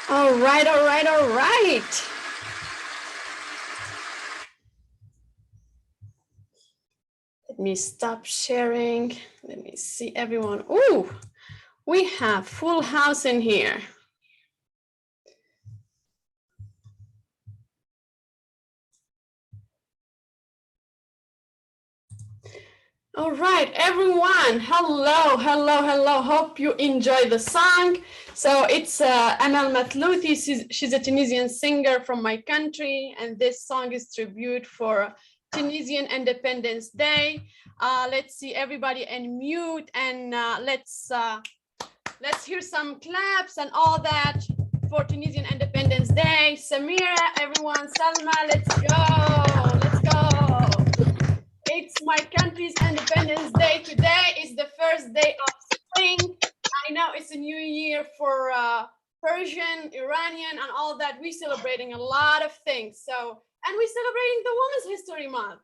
All right, all right, all right. Let me stop sharing. Let me see everyone. Ooh, we have full house in here. All right, everyone. Hello, hello, hello. Hope you enjoy the song. So it's Amal Matlouthi. She's a Tunisian singer from my country, and this song is tribute for Tunisian Independence Day. Let's see everybody unmute, and let's hear some claps and all that for Tunisian Independence Day. Samira, everyone, Salma, let's go. Let's go. It's my country's Independence Day. Today is the first day of spring. I know it's a new year for Persian, Iranian, and all that. We're celebrating a lot of things. And we're celebrating the Women's History Month,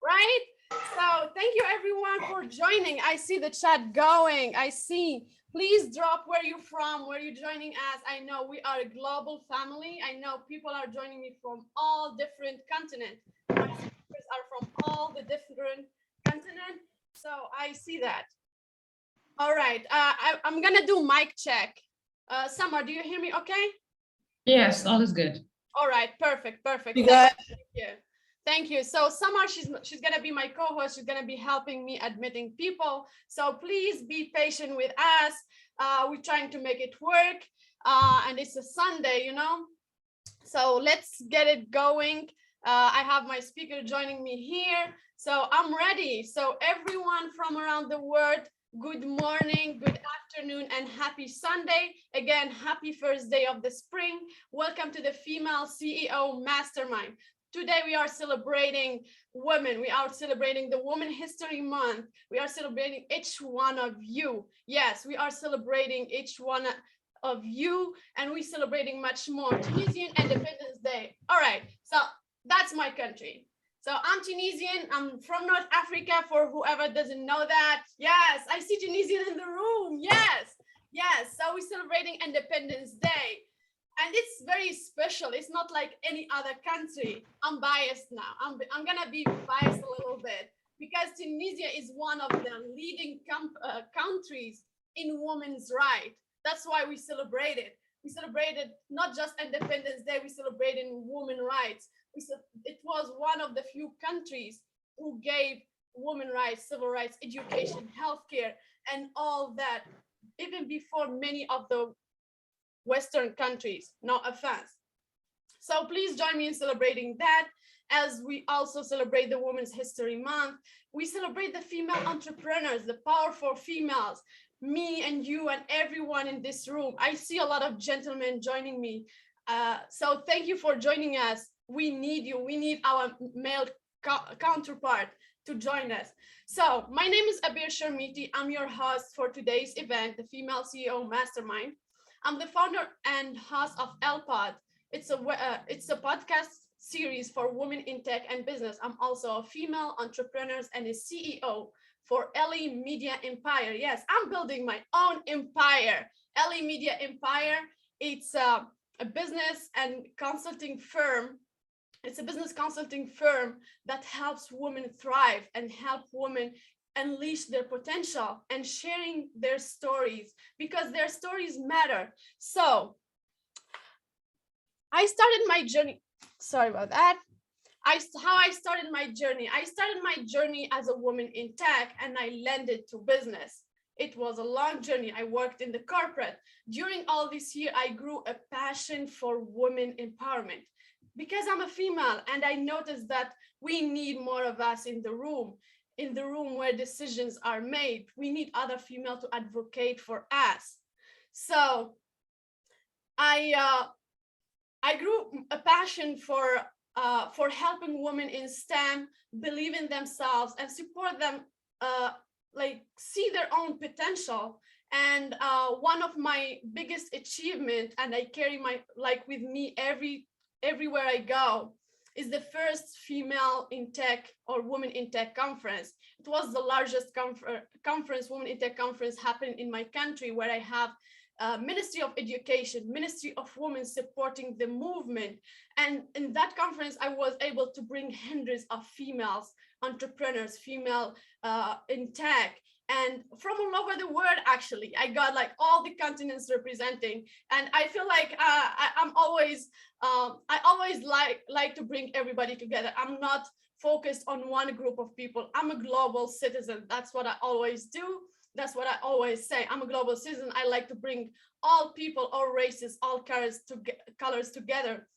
right? So thank you everyone for joining. I see the chat going. I see. Please drop where you're from, where you're joining us. I know we are a global family. I know people are joining me from all different continents. My speakers are from all the different continents. So I see that. All right. I'm going to do mic check. Summer, do you hear me okay? Yes, all is good. All right. Perfect. Perfect. Thank you. Thank you. So Samar, she's going to be my co-host. She's going to be helping me admitting people. So please be patient with us. We're trying to make it work. And it's a Sunday, you know. So let's get it going. I have my speaker joining me here. So I'm ready. So everyone from around the world, good morning, good afternoon, and happy Sunday. Again, happy first day of the spring. Welcome to the Female CEO Mastermind. Today we are celebrating women. We are celebrating the Women History Month. We are celebrating each one of you. Yes, we are celebrating each one of you, and we're celebrating much more. Tunisian Independence Day. All right, so that's my country. So I'm Tunisian. I'm from North Africa, for whoever doesn't know that. Yes, I see Tunisian in the room. Yes, yes. So we're celebrating Independence Day. And it's very special. It's not like any other country. I'm biased now. I'm gonna be biased a little bit because Tunisia is one of the leading countries in women's rights. That's why we celebrate it. We celebrated not just Independence Day, we celebrated women's rights. It was one of the few countries who gave women's rights, civil rights, education, healthcare, and all that, even before many of the Western countries, no offense. So please join me in celebrating that. As we also celebrate the Women's History Month, we celebrate the female entrepreneurs, the powerful females, me and you and everyone in this room. I see a lot of gentlemen joining me. So thank you for joining us. We need you. We need our male counterpart to join us. So my name is Abir Sharmiti. I'm your host for today's event, the Female CEO Mastermind. I'm the founder and host of LPod. It's a podcast series for women in tech and business. I'm also a female entrepreneur and a CEO for LE Media Empire. Yes, I'm building my own empire. LE Media Empire. It's a business and consulting firm. It's a business consulting firm that helps women thrive and help women unleash their potential and sharing their stories because their stories matter. So I started my journey. Sorry about that. How I started my journey. I started my journey as a woman in tech and I landed to business. It was a long journey. I worked in the corporate. During all this year, I grew a passion for women empowerment because I'm a female and I noticed that we need more of us in the room where decisions are made. We need other females to advocate for us. So I grew a passion for helping women in STEM believe in themselves and support them, like see their own potential. And one of my biggest achievement, and I carry my with me everywhere I go, is the first female in tech or women in tech conference. It was the largest conference, women in tech conference, happened in my country, where I have Ministry of Education, Ministry of Women supporting the movement. And in that conference, I was able to bring hundreds of females, entrepreneurs, female in tech, and from all over the world. Actually, I got like all the continents representing, and I feel like I always like to bring everybody together. I'm not focused on one group of people. I'm a global citizen. That's what I always do. That's what I always say. I'm a global citizen. I like to bring all people, all races, all colors together.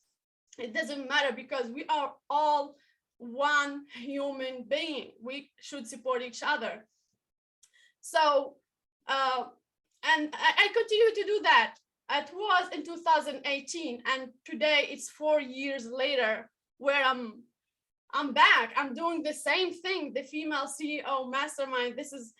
It doesn't matter, because we are all one human being. We should support each other. So, and I continue to do that. It was in 2018, and today it's 4 years later, where I'm back. I'm doing the same thing, the Female CEO Mastermind. This is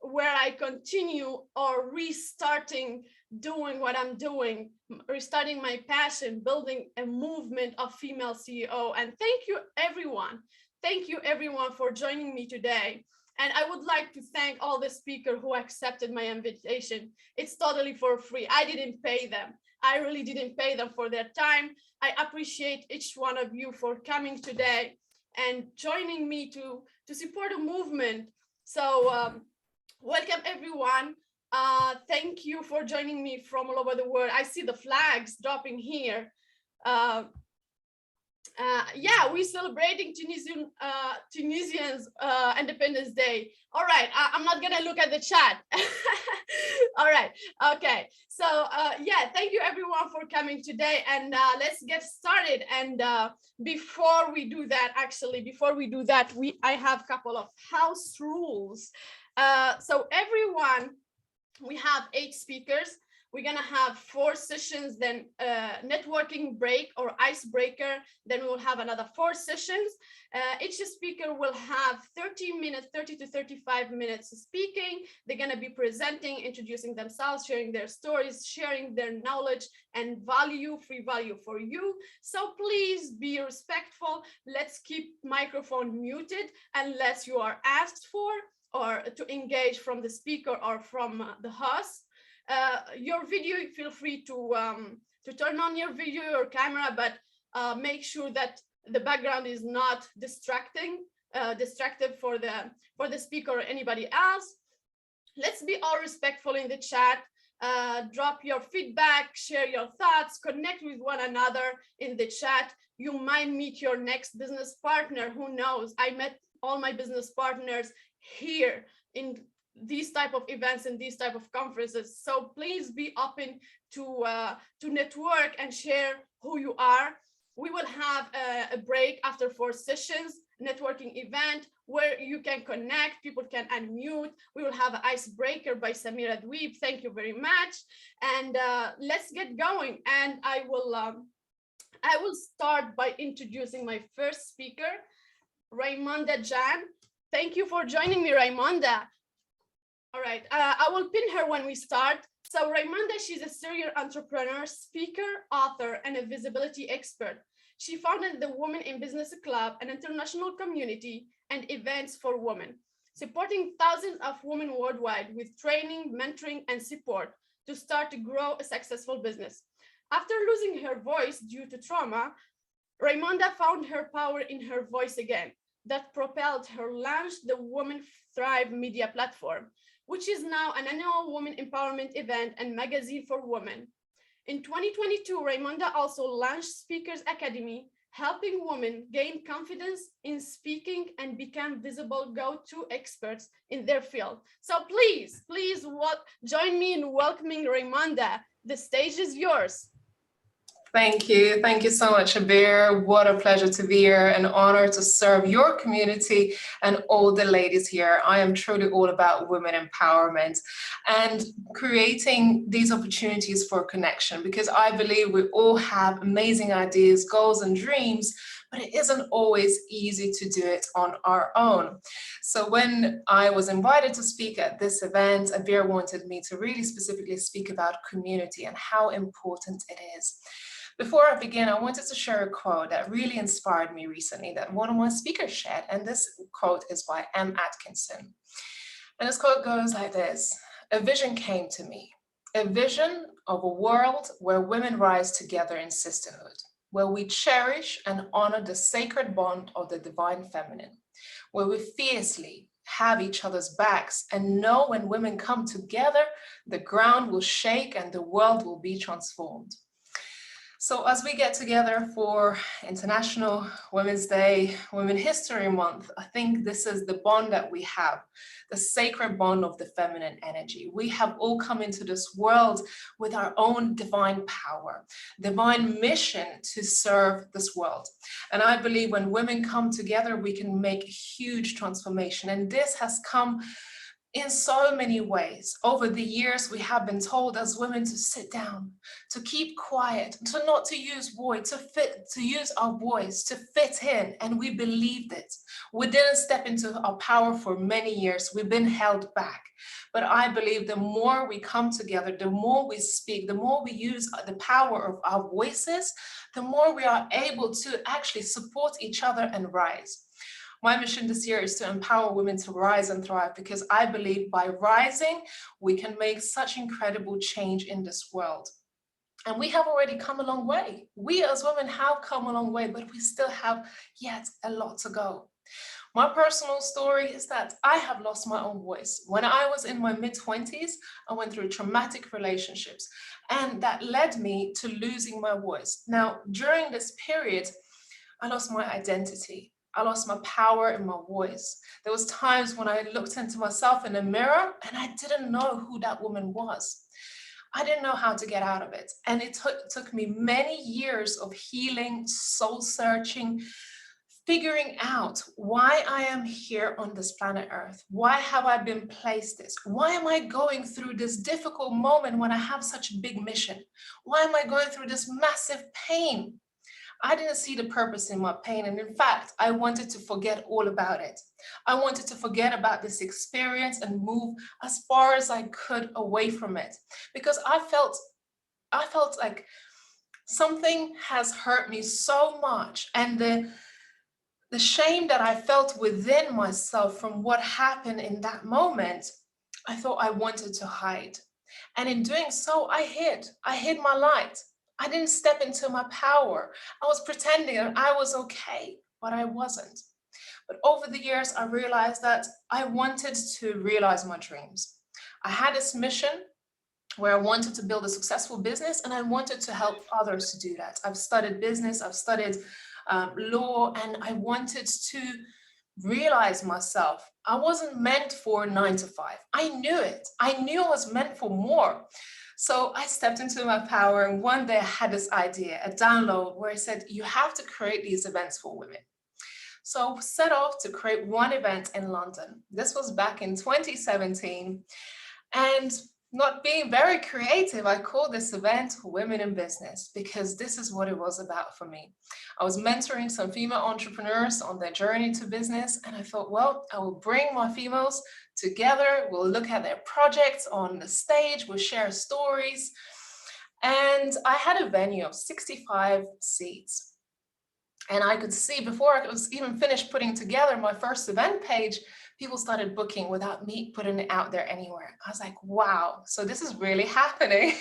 where I continue, or restarting doing what I'm doing, restarting my passion, building a movement of female CEO. And thank you everyone. Thank you everyone for joining me today. And I would like to thank all the speakers who accepted my invitation. It's totally for free. I didn't pay them. I really didn't pay them for their time. I appreciate each one of you for coming today and joining me to support a movement. So welcome everyone. Thank you for joining me from all over the world. I see the flags dropping here. Yeah, we're celebrating Tunisians Independence Day. All right, I'm not gonna look at the chat. All right, okay. So yeah, thank you everyone for coming today, and let's get started. And before we do that, I have a couple of house rules. So everyone, we have 8 speakers. We're gonna have 4 sessions, then networking break or icebreaker. Then we will have another 4 sessions. Each speaker will have 30 to 35 minutes speaking. They're gonna be presenting, introducing themselves, sharing their stories, sharing their knowledge and value, free value for you. So please be respectful. Let's keep microphone muted unless you are asked for or to engage from the speaker or from the host. Your video, feel free to turn on your video or camera, but make sure that the background is not distractive for the speaker or anybody else. Let's be all respectful in the chat. Drop your feedback, share your thoughts, connect with one another in the chat. You might meet your next business partner. Who knows? I met all my business partners here in these type of events and these type of conferences. So please be open to network and share who you are. We will have a break after 4 sessions, networking event where you can connect, people can unmute. We will have an icebreaker by Samira Dweeb. Thank you very much. And let's get going. And I will start by introducing my first speaker, Raimonda Jan. Thank you for joining me, Raimonda. All right, I will pin her when we start. So Raimonda, she's a serial entrepreneur, speaker, author, and a visibility expert. She founded the Women in Business Club, an international community and events for women, supporting thousands of women worldwide with training, mentoring, and support to start to grow a successful business. After losing her voice due to trauma, Raimonda found her power in her voice again. That propelled her launch the Women Thrive media platform, which is now an annual women empowerment event and magazine for women. In 2022, Raimonda also launched Speakers Academy, helping women gain confidence in speaking and become visible go-to experts in their field. So please join me in welcoming Raimonda. The stage is yours. Thank you. Thank you so much, Abir. What a pleasure to be here. An honor to serve your community and all the ladies here. I am truly all about women empowerment and creating these opportunities for connection, because I believe we all have amazing ideas, goals, and dreams, but it isn't always easy to do it on our own. So when I was invited to speak at this event, Abir wanted me to really specifically speak about community and how important it is. Before I begin, I wanted to share a quote that really inspired me recently that one of my speakers shared, and this quote is by M. Atkinson. And this quote goes like this: "A vision came to me. a vision of a world where women rise together in sisterhood, where we cherish and honor the sacred bond of the divine feminine, where we fiercely have each other's backs and know when women come together, the ground will shake and the world will be transformed. So as we get together for International Women's Day, Women History Month, I think this is the bond that we have, the sacred bond of the feminine energy. We have all come into this world with our own divine power, divine mission to serve this world. And I believe when women come together, we can make a huge transformation. And this has come in so many ways. Over the years, we have been told as women to sit down, to keep quiet, to not to use voice, to use our voice, to fit in, and we believed it. We didn't step into our power for many years. We've been held back. But I believe the more we come together, the more we speak, the more we use the power of our voices, the more we are able to actually support each other and rise. My mission this year is to empower women to rise and thrive, because I believe by rising, we can make such incredible change in this world. And we have already come a long way. We as women have come a long way, but we still have yet a lot to go. My personal story is that I have lost my own voice. When I was in my mid-20s, I went through traumatic relationships, and that led me to losing my voice. Now, during this period, I lost my identity. I lost my power in my voice. There was times when I looked into myself in the mirror and I didn't know who that woman was. I didn't know how to get out of it. And it took me many years of healing, soul searching, figuring out why I am here on this planet Earth. Why have I been placed this? Why am I going through this difficult moment when I have such a big mission? Why am I going through this massive pain? I didn't see the purpose in my pain. And in fact, I wanted to forget all about it. I wanted to forget about this experience and move as far as I could away from it, because I felt like something has hurt me so much. And the shame that I felt within myself from what happened in that moment, I thought I wanted to hide. And in doing so, I hid my light. I didn't step into my power. I was pretending that I was okay, but I wasn't. But over the years, I realized that I wanted to realize my dreams. I had this mission where I wanted to build a successful business, and I wanted to help others to do that. I've studied business, I've studied law, and I wanted to realize myself. I wasn't meant for 9 to 5. I knew it. I knew I was meant for more. So I stepped into my power, and one day I had this idea, a download, where I said, you have to create these events for women. So I set off to create one event in London. This was back in 2017. And not being very creative, I called this event Women in Business, because this is what it was about for me. I was mentoring some female entrepreneurs on their journey to business, and I thought, well, I will bring my females together. We'll look at their projects on the stage, we'll share stories. And I had a venue of 65 seats. And I could see, before I was even finished putting together my first event page, people started booking without me putting it out there anywhere. I was like, wow, so this is really happening.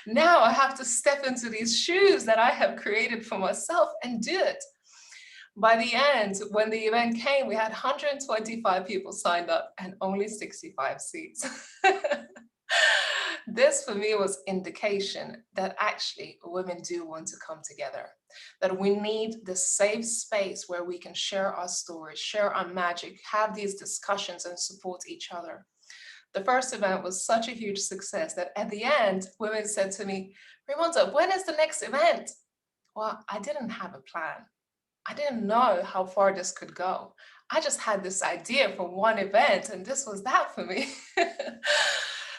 Now I have to step into these shoes that I have created for myself and do it. By the end, when the event came, we had 125 people signed up and only 65 seats. This for me was indication that actually women do want to come together, that we need the safe space where we can share our stories, share our magic, have these discussions and support each other. The first event was such a huge success that at the end, women said to me, Raimonda, when is the next event? Well, I didn't have a plan. I didn't know how far this could go. I just had this idea for one event, and this was that for me.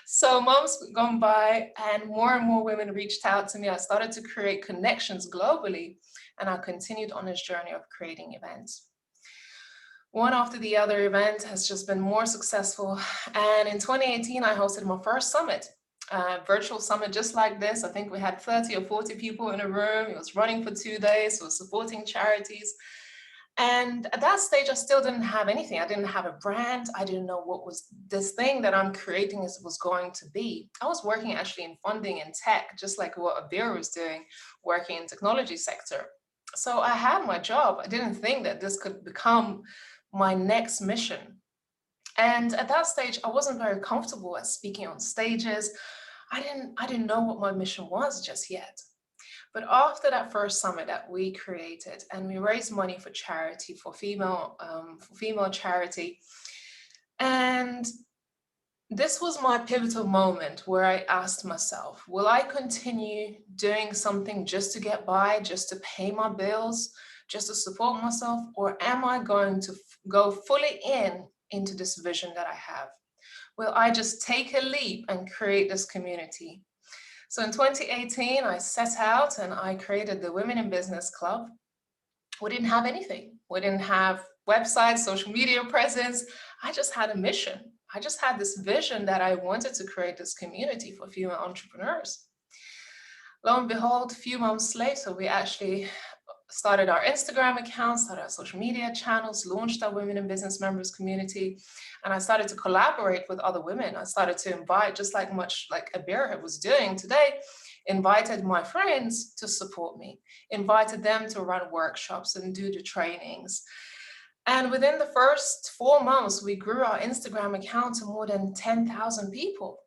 So months gone by, and more women reached out to me. I started to create connections globally, and I continued on this journey of creating events. One after the other event has just been more successful. And in 2018, I hosted my first summit, a virtual summit just like this. I think we had 30 or 40 people in a room. It was running for 2 days. It was supporting charities. And at that stage, I still didn't have anything. I didn't have a brand. I didn't know what was this thing that I'm creating was going to be. I was working actually in funding and tech, just like what Abir was doing, working in technology sector. So I had my job. I didn't think that this could become my next mission. And at that stage, I wasn't very comfortable at speaking on stages. I didn't know what my mission was just yet. But after that first summit that we created, and we raised money for charity, for female charity, and this was my pivotal moment where I asked myself, will I continue doing something just to get by, just to pay my bills, just to support myself, or am I going to go fully into this vision that I have? Will I just take a leap and create this community? So in 2018, I set out and I created the Women in Business Club. We didn't have anything. We didn't have websites, social media presence. I just had a mission. I just had this vision that I wanted to create this community for female entrepreneurs. Lo and behold, a few months later, we actually started our Instagram account, started our social media channels, launched our Women in Business Members community, and I started to collaborate with other women. I started to invite, just much like Abir was doing today, invited my friends to support me, invited them to run workshops and do the trainings. And within the first 4 months, we grew our Instagram account to more than 10,000 people.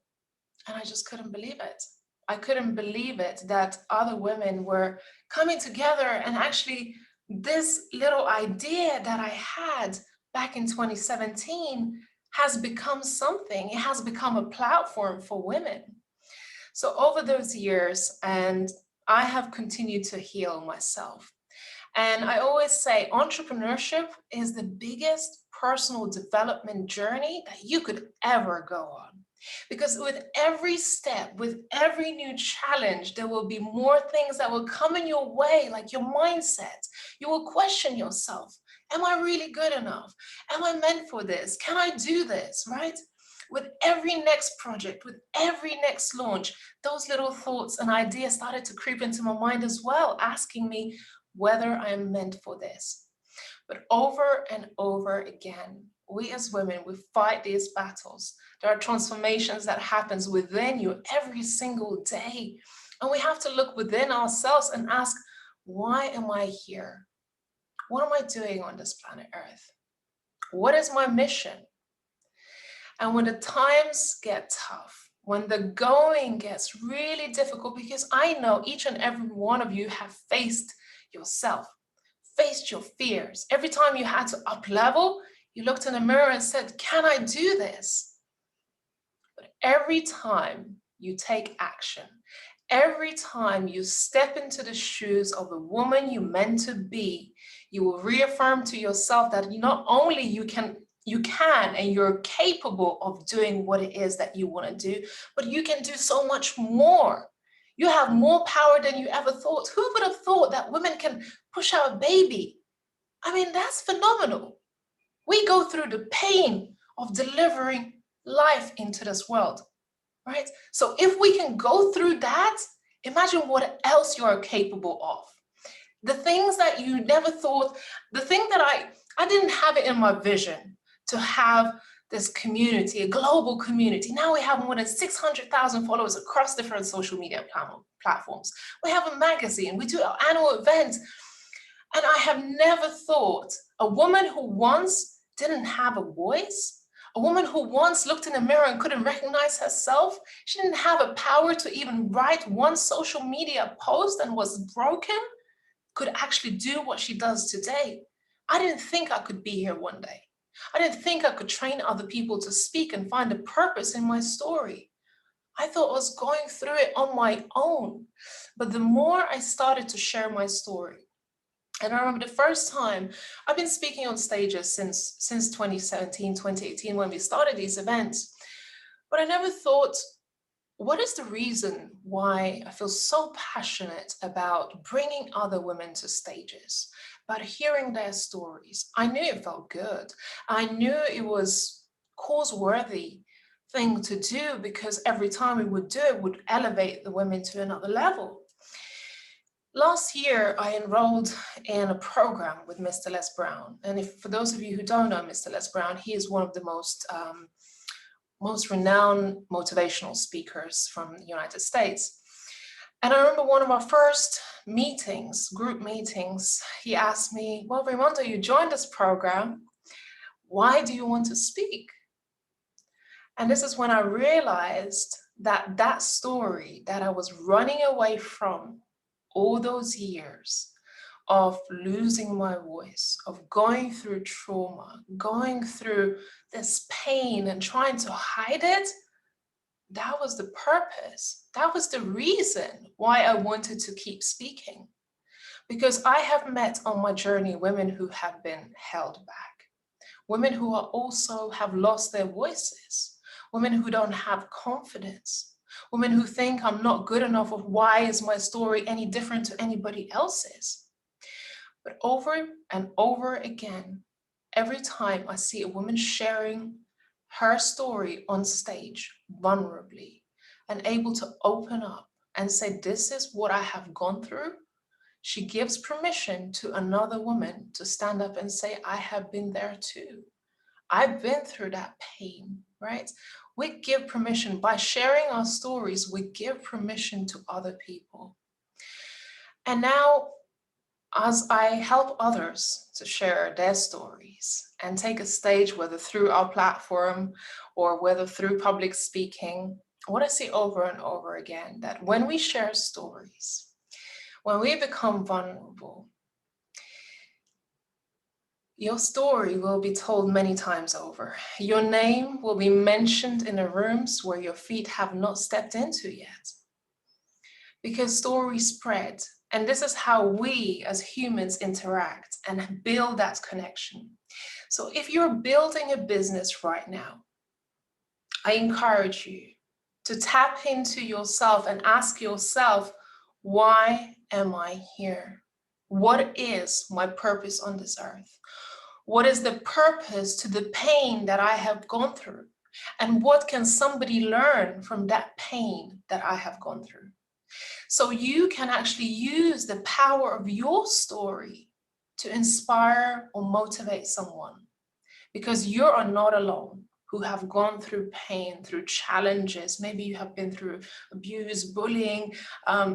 And I just couldn't believe it. I couldn't believe it that other women were coming together, and actually this little idea that I had back in 2017 has become something. It has become a platform for women. So over those years, and I have continued to heal myself. And I always say entrepreneurship is the biggest personal development journey that you could ever go on. Because with every step, with every new challenge, there will be more things that will come in your way, like your mindset. You will question yourself. Am I really good enough? Am I meant for this? Can I do this, right? With every next project, with every next launch, those little thoughts and ideas started to creep into my mind as well, asking me whether I am meant for this. But over and over again, we as women, we fight these battles. There are transformations that happens within you every single day. And we have to look within ourselves and ask, why am I here? What am I doing on this planet Earth? What is my mission? And when the times get tough, when the going gets really difficult, because I know each and every one of you have faced yourself, faced your fears. Every time you had to up level, you looked in the mirror and said, can I do this? But every time you take action, every time you step into the shoes of the woman you meant to be, you will reaffirm to yourself that not only you can and you're capable of doing what it is that you want to do, but you can do so much more. You have more power than you ever thought. Who would have thought that women can push out a baby? I mean, that's phenomenal. We go through the pain of delivering life into this world, right? So if we can go through that, imagine what else you are capable of. The things that you never thought, the thing that I didn't have it in my vision to have this community, a global community. Now we have more than 600,000 followers across different social media platforms. We have a magazine, we do our annual event. And I have never thought a woman who once didn't have a voice, a woman who once looked in the mirror and couldn't recognize herself, she didn't have a power to even write one social media post and was broken, could actually do what she does today. I didn't think I could be here one day. I didn't think I could train other people to speak and find a purpose in my story. I thought I was going through it on my own. But the more I started to share my story, and I remember the first time, I've been speaking on stages since 2017, 2018, when we started these events, but I never thought, what is the reason why I feel so passionate about bringing other women to stages, about hearing their stories? I knew it felt good. I knew it was cause-worthy thing to do, because every time we would do it, would elevate the women to another level. Last year, I enrolled in a program with Mr. Les Brown. And for those of you who don't know Mr. Les Brown, he is one of the most renowned motivational speakers from the United States. And I remember one of our first meetings, group meetings, he asked me, well, Raimonda, you joined this program. Why do you want to speak? And this is when I realized that that story that I was running away from all those years of losing my voice, of going through trauma, going through this pain and trying to hide it, that was the purpose. That was the reason why I wanted to keep speaking. Because I have met on my journey women who have been held back, women who are also have lost their voices, women who don't have confidence, women who think I'm not good enough, of why is my story any different to anybody else's? But over and over again, every time I see a woman sharing her story on stage vulnerably and able to open up and say, this is what I have gone through, she gives permission to another woman to stand up and say, I have been there too. I've been through that pain, right? We give permission by sharing our stories, we give permission to other people. And now, as I help others to share their stories and take a stage, whether through our platform or whether through public speaking, what I see over and over again, that when we share stories, when we become vulnerable, your story will be told many times over. Your name will be mentioned in the rooms where your feet have not stepped into yet. Because stories spread, and this is how we as humans interact and build that connection. So if you're building a business right now, I encourage you to tap into yourself and ask yourself, why am I here? What is my purpose on this earth? What is the purpose to the pain that I have gone through? And what can somebody learn from that pain that I have gone through? So you can actually use the power of your story to inspire or motivate someone, because you are not alone who have gone through pain, through challenges. Maybe you have been through abuse, bullying,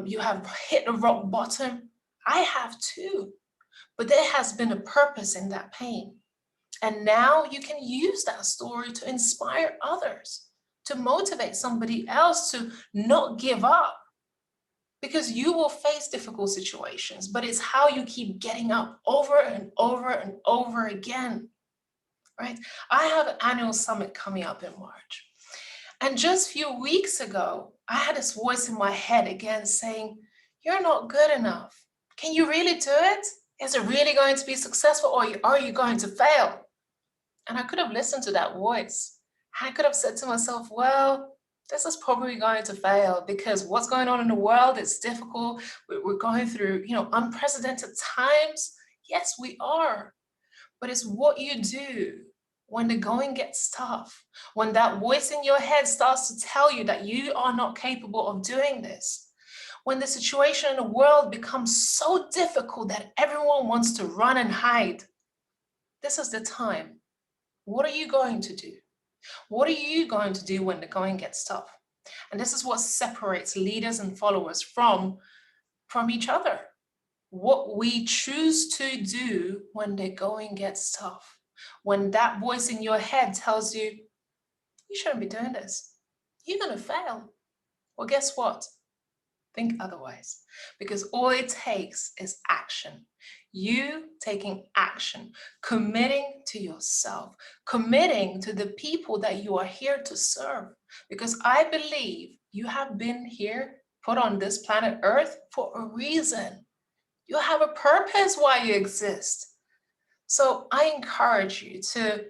you have hit a rock bottom. I have too. But there has been a purpose in that pain. And now you can use that story to inspire others, to motivate somebody else to not give up. Because you will face difficult situations, but it's how you keep getting up over and over and over again, right? I have an annual summit coming up in March. And just a few weeks ago, I had this voice in my head again saying, you're not good enough. Can you really do it? Is it really going to be successful, or are you going to fail? And I could have listened to that voice. I could have said to myself, well, this is probably going to fail because what's going on in the world is difficult. We're going through, unprecedented times. Yes, we are. But it's what you do when the going gets tough, when that voice in your head starts to tell you that you are not capable of doing this, when the situation in the world becomes so difficult that everyone wants to run and hide. This is the time. What are you going to do? What are you going to do when the going gets tough? And this is what separates leaders and followers from each other. What we choose to do when the going gets tough. When that voice in your head tells you, you shouldn't be doing this. You're going to fail. Well, guess what? Think otherwise. Because all it takes is action. You taking action, committing to yourself, committing to the people that you are here to serve. Because I believe you have been here, put on this planet Earth for a reason. You have a purpose why you exist. So I encourage you to,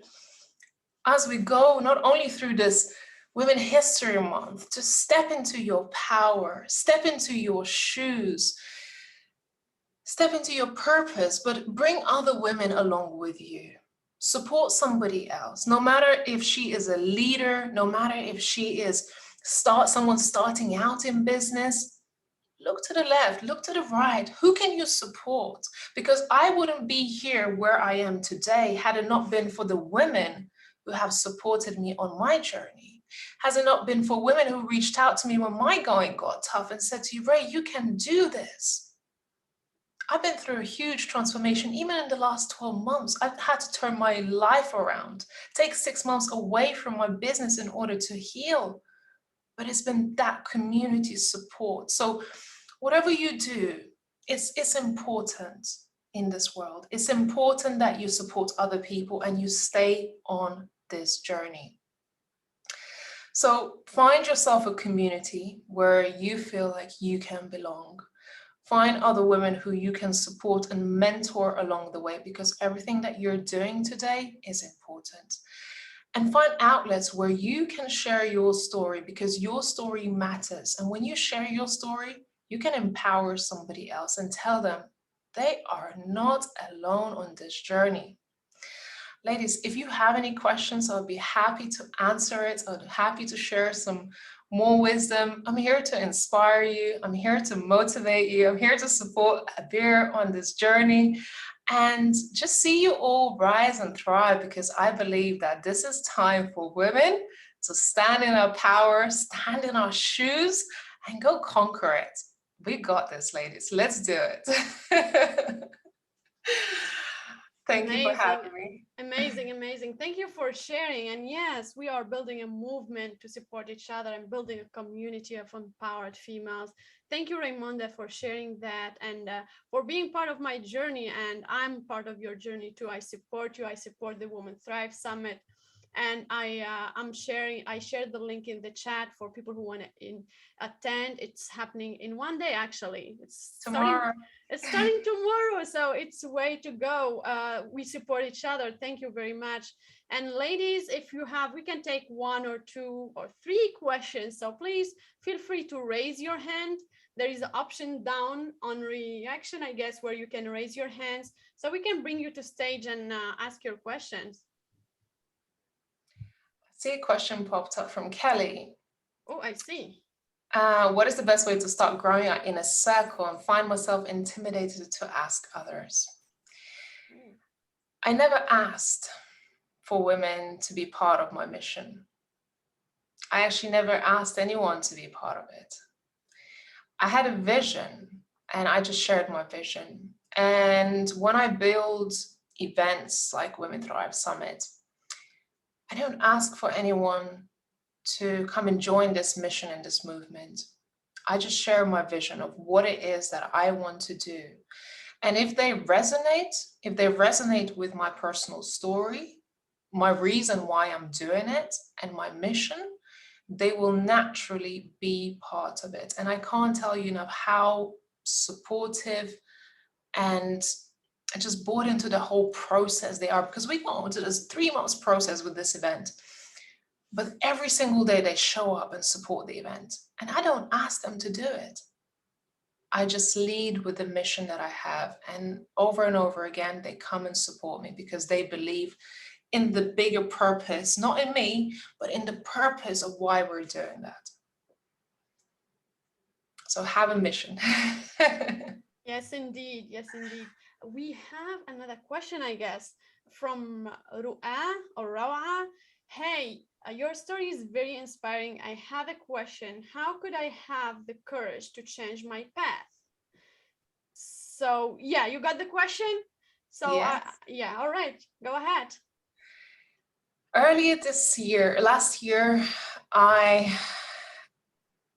as we go not only through this Women History Month, to step into your power, step into your shoes, step into your purpose, but bring other women along with you. Support somebody else, no matter if she is a leader, no matter if she is someone starting out in business. look to the left, look to the right. Who can you support? Because I wouldn't be here where I am today had it not been for the women who have supported me on my journey. Has it not been for women who reached out to me when my going got tough and said to you, Ray, you can do this. I've been through a huge transformation. Even in the last 12 months, I've had to turn my life around, take 6 months away from my business in order to heal. But it's been that community support. So whatever you do, it's important in this world. It's important that you support other people and you stay on this journey. So find yourself a community where you feel like you can belong. Find other women who you can support and mentor along the way, because everything that you're doing today is important. And find outlets where you can share your story, because your story matters. And when you share your story, you can empower somebody else and tell them they are not alone on this journey. Ladies, if you have any questions, I'll be happy to answer it. I'll be happy to share some more wisdom. I'm here to inspire you. I'm here to motivate you. I'm here to support Abir on this journey and just see you all rise and thrive, because I believe that this is time for women to stand in our power, stand in our shoes, and go conquer it. We got this, ladies. Let's do it. Thank you for having me. Amazing, amazing. Thank you for sharing. And yes, we are building a movement to support each other and building a community of empowered females. Thank you, Raimonda, for sharing that and for being part of my journey. And I'm part of your journey too. I support you. I support the Women Thrive Summit. And I shared the link in the chat for people who want to attend. It's happening in one day, actually. It's tomorrow. Starting tomorrow, so it's a way to go. We support each other. Thank you very much. And ladies, if you have, we can take 1 or 2 or 3 questions. So please feel free to raise your hand. There is an option down on reaction, I guess, where you can raise your hands so we can bring you to stage and ask your questions. I see a question popped up from Kelly. Oh, I see. What is the best way to start growing out in a circle and find myself intimidated to ask others? I never asked for women to be part of my mission. I actually never asked anyone to be part of it. I had a vision and I just shared my vision. And when I build events like Women Thrive Summit, I don't ask for anyone to come and join this mission and this movement. I just share my vision of what it is that I want to do. And if they resonate with my personal story, my reason why I'm doing it, and my mission, they will naturally be part of it. And I can't tell you enough how supportive and just bought into the whole process they are, because we go into this 3 months process with this event. But every single day they show up and support the event. And I don't ask them to do it. I just lead with the mission that I have. And over again, they come and support me because they believe in the bigger purpose, not in me, but in the purpose of why we're doing that. So have a mission. Yes, indeed. Yes, indeed. We have another question, I guess, from Ru'a or Rawa. Hey, your story is very inspiring. I have a question. How could I have the courage to change my path? So yeah, you got the question? So Yes. yeah, all right, go ahead. Earlier last year,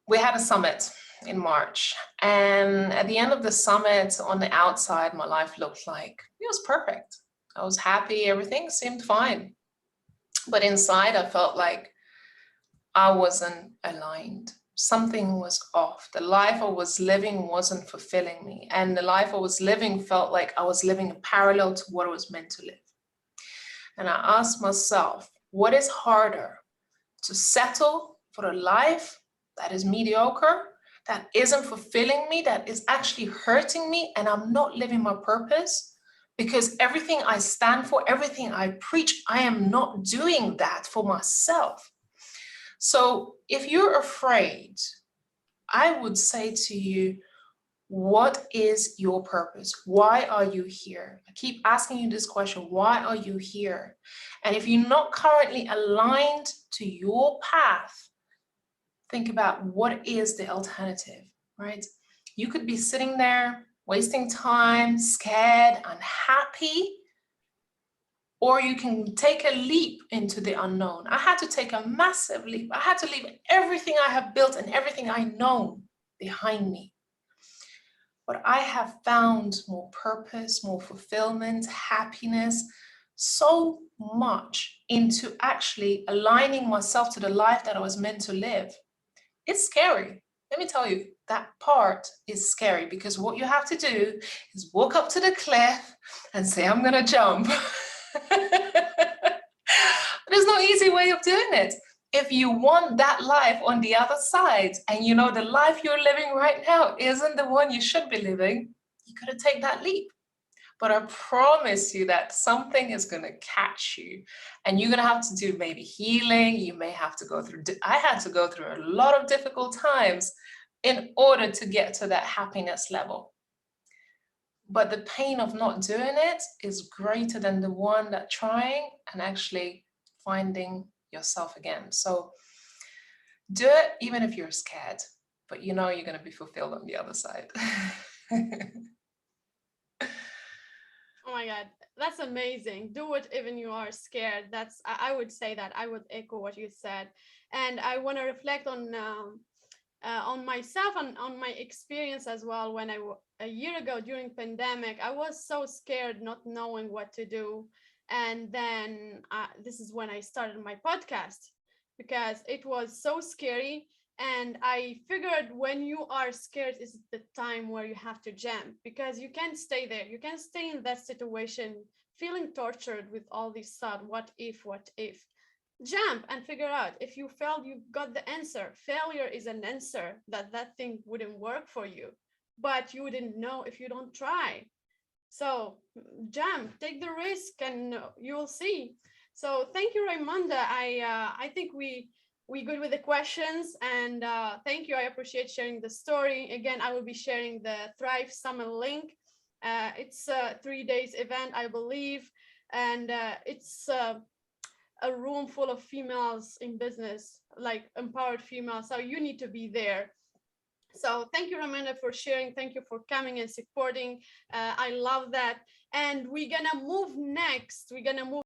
we had a summit in March. And at the end of the summit, on the outside, my life looked like it was perfect. I was happy, everything seemed fine. But inside, I felt like I wasn't aligned. Something was off. The life I was living wasn't fulfilling me. And the life I was living felt like I was living parallel to what I was meant to live. And I asked myself, what is harder, to settle for a life that is mediocre, that isn't fulfilling me, that is actually hurting me, and I'm not living my purpose? Because everything I stand for, everything I preach, I am not doing that for myself. So if you're afraid, I would say to you, What is your purpose? Why are you here? I keep asking you this question. Why are you here? And if you're not currently aligned to your path, think about what is the alternative, right? You could be sitting there wasting time, scared, unhappy, or you can take a leap into the unknown. I had to take a massive leap. I had to leave everything I have built and everything I know behind me. But I have found more purpose, more fulfillment, happiness, so much into actually aligning myself to the life that I was meant to live. It's scary. Let me tell you, that part is scary because what you have to do is walk up to the cliff and say, I'm going to jump. There's no easy way of doing it. If you want that life on the other side and you know the life you're living right now isn't the one you should be living, you got to take that leap. But I promise you that something is going to catch you and you're going to have to do maybe healing. You may have to go through, I had to go through a lot of difficult times in order to get to that happiness level. But the pain of not doing it is greater than the one that trying and actually finding yourself again. So do it even if you're scared, but you know you're going to be fulfilled on the other side. Oh my God, that's amazing. Do it even you are scared. That's, I would say that. I would echo what you said. And I want to reflect on myself and on my experience as well. When a year ago during pandemic, I was so scared, not knowing what to do. And then this is when I started my podcast because it was so scary. And I figured when you are scared is the time where you have to jump because you can't stay there. You can't stay in that situation feeling tortured with all these thoughts. What if, what if? Jump and figure out. If you failed, you got the answer. Failure is an answer that thing wouldn't work for you, but you wouldn't know if you don't try. So jump, take the risk, and you will see. So thank you, Raimonda. I think we good with the questions, and thank you. I appreciate sharing the story. Again, I will be sharing the Thrive Summit link. It's a 3 days event, I believe, and it's a room full of females in business, like empowered females. So you need to be there. So thank you, Raimonda, for sharing. Thank you for coming and supporting. I love that. And we're gonna move next. We're gonna move